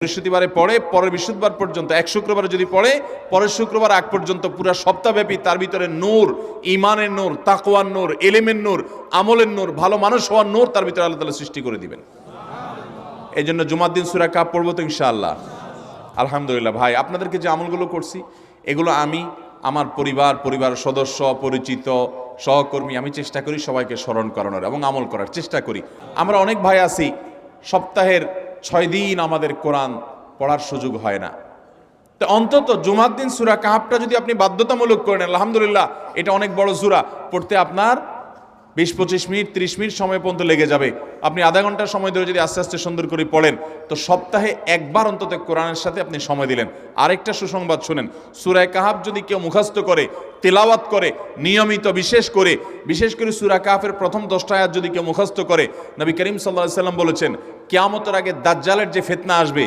বৃহস্পতিবারে পড়ে পরের বৃহস্পতিবার পর্যন্ত, এক শুক্রবার যদি পড়ে পরের শুক্রবার আগ পর্যন্ত পুরো সপ্তাহব্যাপী তার ভিতরে নূর, ইমানের নূর, তাকওয়ার নূর, এলেমের নূর, আমলের নূর, ভালো মানুষ হওয়ার নূর তার ভিতরে আল্লাহ তাআলা সৃষ্টি করে দিবেন। এই জন্য জুমার দিন সূরা কাহফ পড়বো তো ইনশাআল্লাহ। আলহামদুলিল্লাহ ভাই, আপনাদেরকে যে আমলগুলো করছি এগুলো আমি আমার পরিবার সদস্য, পরিচিত, সহকর্মী, আমি চেষ্টা করি সবাইকে স্মরণ করানোর এবং আমল করার চেষ্টা করি। আমরা অনেক ভাই আছি সপ্তাহের 6 দিন আমাদের কোরআন পড়ার সুযোগ হয় না, তো অন্তত জুমার দিন সূরা কাহফটা যদি আপনি বাধ্যতামূলক করেন, আলহামদুলিল্লাহ এটা অনেক বড় সূরা, পড়তে আপনার 20-25 মিনিট 30 মিনিট সময় পর্যন্ত লেগে যাবে। আপনি আধা ঘন্টা সময় ধরে যদি আস্তে আস্তে সুন্দর করে পড়েন তো সপ্তাহে একবার অন্তত কোরআনের সাথে আপনি সময় দিলেন। আরেকটা সুসংবাদ শুনেন, সূরা কাহফ যদি কেউ মুখস্থ করে, তেলাওয়াত করে নিয়মিত, বিশেষ করে সূরা কাহফের প্রথম 10টা আয়াত যদি কেউ মুখস্থ করে, নবী করিম সাল্লাল্লাহু আলাইহি সাল্লাম বলেছেন কিয়ামতের আগে দাজ্জালের যে ফিতনা আসবে